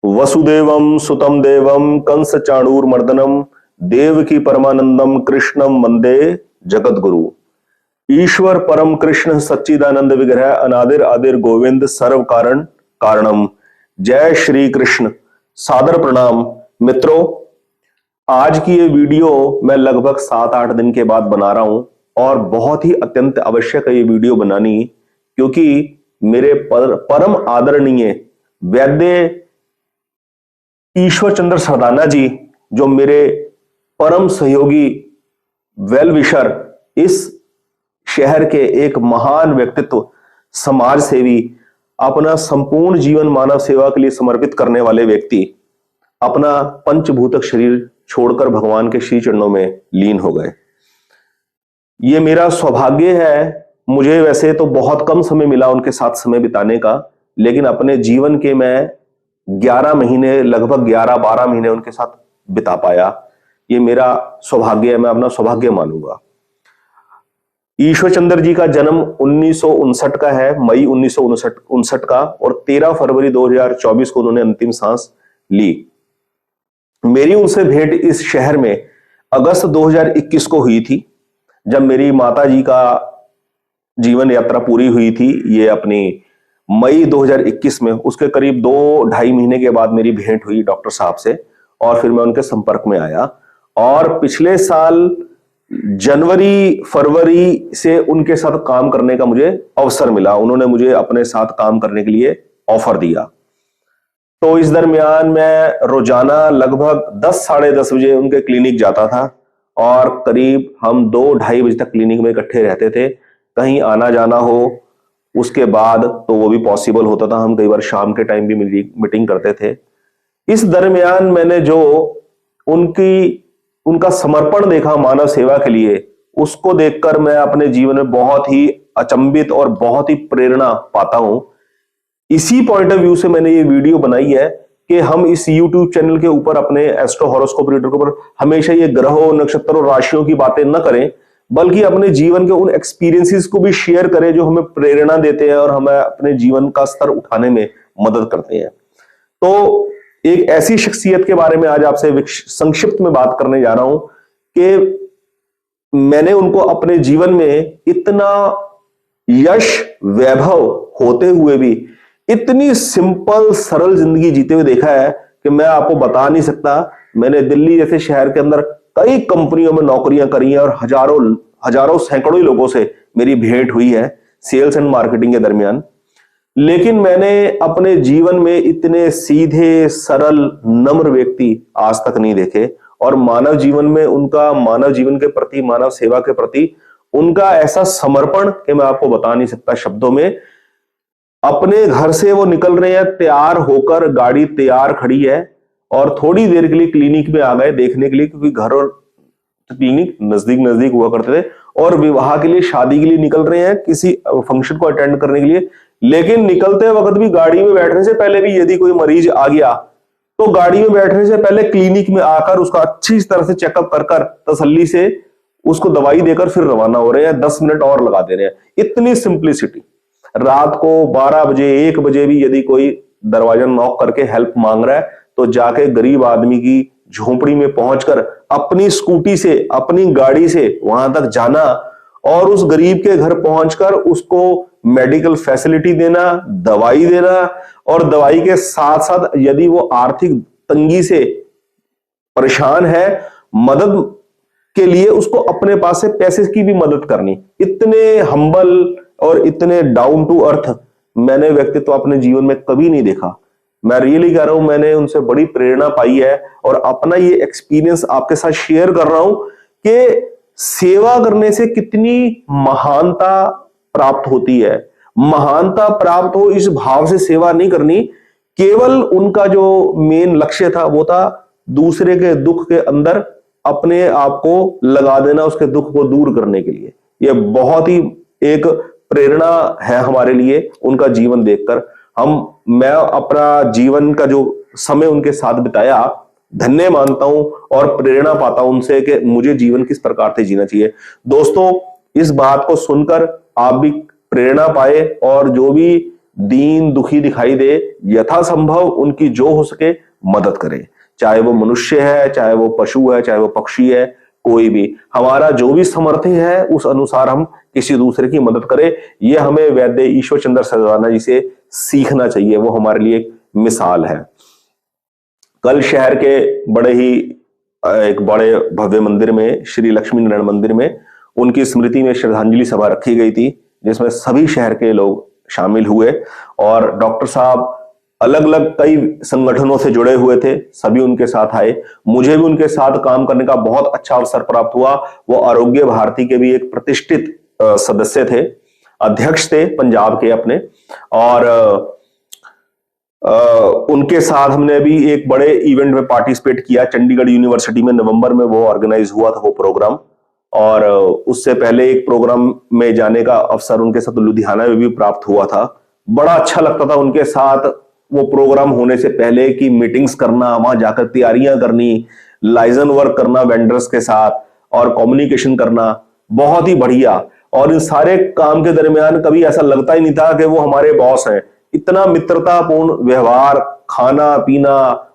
वसुदेवम सुतम देवम कंस चाणूरमर्दनम देवकी परमानंदम कृष्णम वंदे जगत गुरु। ईश्वर परम कृष्ण सच्चिदानंद विग्रह अनादिर आदिर गोविंद सर्व कारण कारणम। जय श्री कृष्ण। सादर प्रणाम मित्रों। आज की ये वीडियो मैं लगभग 7-8 दिन के बाद बना रहा हूं और बहुत ही अत्यंत आवश्यक है ये वीडियो बनानी, क्योंकि मेरे परम आदरणीय वैद्य ईश्वर चंद्र सरदाना जी, जो मेरे परम सहयोगी वेल विशर, इस शहर के एक महान व्यक्तित्व, समाज सेवी, अपना संपूर्ण जीवन मानव सेवा के लिए समर्पित करने वाले व्यक्ति, अपना पंचभूतक शरीर छोड़कर भगवान के श्री चरणों में लीन हो गए। ये मेरा सौभाग्य है। मुझे वैसे तो बहुत कम समय मिला उनके साथ समय बिताने का, लेकिन अपने जीवन के मैं 11 महीने, लगभग 11-12 महीने उनके साथ बिता पाया। ये मेरा सौभाग्य है, मैं अपना सौभाग्य मानूंगा। ईश्वर चंद्र जी का जन्म 1959 का है, मई 1959 का, और 13 फरवरी 2024 को उन्होंने अंतिम सांस ली। मेरी उनसे भेंट इस शहर में अगस्त 2021 को हुई थी, जब मेरी माता जी का जीवन यात्रा पूरी हुई थी। ये अपनी मई 2021 में, उसके करीब 2-2.5 महीने के बाद मेरी भेंट हुई डॉक्टर साहब से, और फिर मैं उनके संपर्क में आया। और पिछले साल जनवरी फरवरी से उनके साथ काम करने का मुझे अवसर मिला। उन्होंने मुझे अपने साथ काम करने के लिए ऑफर दिया। तो इस दरमियान मैं रोजाना लगभग 10-10:30 बजे उनके क्लिनिक जाता था, और करीब हम 2-2:30 बजे तक क्लिनिक में इकट्ठे रहते थे। कहीं आना जाना हो उसके बाद तो वो भी पॉसिबल होता था, हम कई बार शाम के टाइम भी मीटिंग करते थे। इस दरमियान मैंने जो उनका समर्पण देखा मानव सेवा के लिए, उसको देखकर मैं अपने जीवन में बहुत ही अचंभित और बहुत ही प्रेरणा पाता हूं। इसी पॉइंट ऑफ व्यू से मैंने ये वीडियो बनाई है कि हम इस YouTube चैनल के ऊपर, अपने एस्ट्रो हॉरोस्कोप रीडर के ऊपर, हमेशा ये ग्रहों, नक्षत्रों, राशियों की बातें न करें, बल्कि अपने जीवन के उन एक्सपीरियंसेस को भी शेयर करें जो हमें प्रेरणा देते हैं और हमें अपने जीवन का स्तर उठाने में मदद करते हैं। तो एक ऐसी शख्सियत के बारे में आज आपसे संक्षिप्त में बात करने जा रहा हूं कि मैंने उनको अपने जीवन में इतना यश वैभव होते हुए भी इतनी सिंपल सरल जिंदगी जीते हुए देखा है कि मैं आपको बता नहीं सकता। मैंने दिल्ली जैसे शहर के अंदर कई कंपनियों में नौकरियां करी हैं, और हजारों सैकड़ों लोगों से मेरी भेंट हुई है सेल्स एंड मार्केटिंग के दरमियान। लेकिन मैंने अपने जीवन में इतने सीधे, सरल, नम्र व्यक्ति आज तक नहीं देखे। और मानव जीवन में उनका, मानव जीवन के प्रति, मानव सेवा के प्रति उनका ऐसा समर्पण कि मैं आपको बता नहीं सकता शब्दों में। अपने घर से वो निकल रहे हैं तैयार होकर, गाड़ी तैयार खड़ी है, और थोड़ी देर के लिए क्लिनिक में आ गए देखने के लिए, क्योंकि घर और क्लिनिक नजदीक हुआ करते थे, और विवाह के लिए, शादी के लिए निकल रहे हैं, किसी फंक्शन को अटेंड करने के लिए। लेकिन निकलते वक्त भी, गाड़ी में बैठने से पहले भी, यदि कोई मरीज आ गया तो गाड़ी में बैठने से पहले क्लिनिक में आकर उसका अच्छी तरह से चेकअप कर तसल्ली से उसको दवाई देकर फिर रवाना हो रहे हैं। 10 मिनट और लगा दे रहे हैं। इतनी सिंप्लिसिटी। रात को 12 बजे, 1 बजे भी यदि कोई दरवाजा नॉक करके हेल्प मांग रहा है, तो जाके गरीब आदमी की झोपड़ी में पहुंचकर अपनी स्कूटी से, अपनी गाड़ी से वहां तक जाना, और उस गरीब के घर पहुंचकर उसको मेडिकल फैसिलिटी देना, दवाई देना, और दवाई के साथ साथ यदि वो आर्थिक तंगी से परेशान है, मदद के लिए उसको अपने पास से पैसे की भी मदद करनी। इतने हम्बल और इतने डाउन टू अर्थ मैंने व्यक्तित्व अपने जीवन में कभी नहीं देखा। मैं रियली कह रहा हूं, मैंने उनसे बड़ी प्रेरणा पाई है, और अपना ये एक्सपीरियंस आपके साथ शेयर कर रहा हूं कि सेवा करने से कितनी महानता प्राप्त होती है। महानता प्राप्त हो इस भाव से सेवा नहीं करनी। केवल उनका जो मेन लक्ष्य था वो था दूसरे के दुख के अंदर अपने आप को लगा देना, उसके दुख को दूर करने के लिए। यह बहुत ही एक प्रेरणा है हमारे लिए उनका जीवन देखकर। मैं अपना जीवन का जो समय उनके साथ बिताया धन्य मानता हूं, और प्रेरणा पाता हूं उनसे कि मुझे जीवन किस प्रकार से जीना चाहिए। दोस्तों, इस बात को सुनकर आप भी प्रेरणा पाए, और जो भी दीन दुखी दिखाई दे, यथासंभव उनकी जो हो सके मदद करें, चाहे वो मनुष्य है, चाहे वो पशु है, चाहे वो पक्षी है, कोई भी। हमारा जो भी सामर्थ्य है उस अनुसार हम किसी दूसरे की मदद करें। यह हमें वैद्य ईश्वर चंद्र सरदाना जी से सीखना चाहिए, वो हमारे लिए एक मिसाल है। कल शहर के बड़े ही एक बड़े भव्य मंदिर में, श्री लक्ष्मी नारायण मंदिर में, उनकी स्मृति में श्रद्धांजलि सभा रखी गई थी, जिसमें सभी शहर के लोग शामिल हुए और डॉक्टर साहब अलग अलग कई संगठनों से जुड़े हुए थे, सभी उनके साथ आए। मुझे भी उनके साथ काम करने का बहुत अच्छा अवसर प्राप्त हुआ। वो आरोग्य भारती के भी एक प्रतिष्ठित सदस्य थे, अध्यक्ष थे पंजाब के अपने, और उनके साथ हमने भी एक बड़े इवेंट में पार्टिसिपेट किया। चंडीगढ़ यूनिवर्सिटी में नवंबर में वो ऑर्गेनाइज हुआ था वो प्रोग्राम, और उससे पहले एक प्रोग्राम में जाने का अवसर उनके साथ लुधियाना में भी प्राप्त हुआ था। बड़ा अच्छा लगता था उनके साथ वो प्रोग्राम होने से पहले की मीटिंग्स करना, वहां जाकर तैयारियां करनी, लाइजन वर्क करना वेंडर्स के साथ और कम्युनिकेशन करना, बहुत ही बढ़िया। और इन सारे काम के दरमियान कभी ऐसा लगता ही नहीं था कि वो हमारे बॉस हैं। इतना मित्रतापूर्ण व्यवहार, खाना पीना,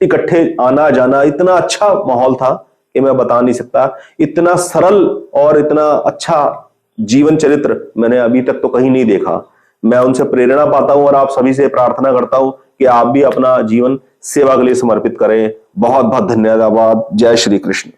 इकट्ठे आना जाना, इतना अच्छा माहौल था कि मैं बता नहीं सकता। इतना सरल और इतना अच्छा जीवन चरित्र मैंने अभी तक तो कहीं नहीं देखा। मैं उनसे प्रेरणा पाता हूं और आप सभी से प्रार्थना करता हूं कि आप भी अपना जीवन सेवा के लिए समर्पित करें। बहुत बहुत धन्यवाद। जय श्री कृष्ण।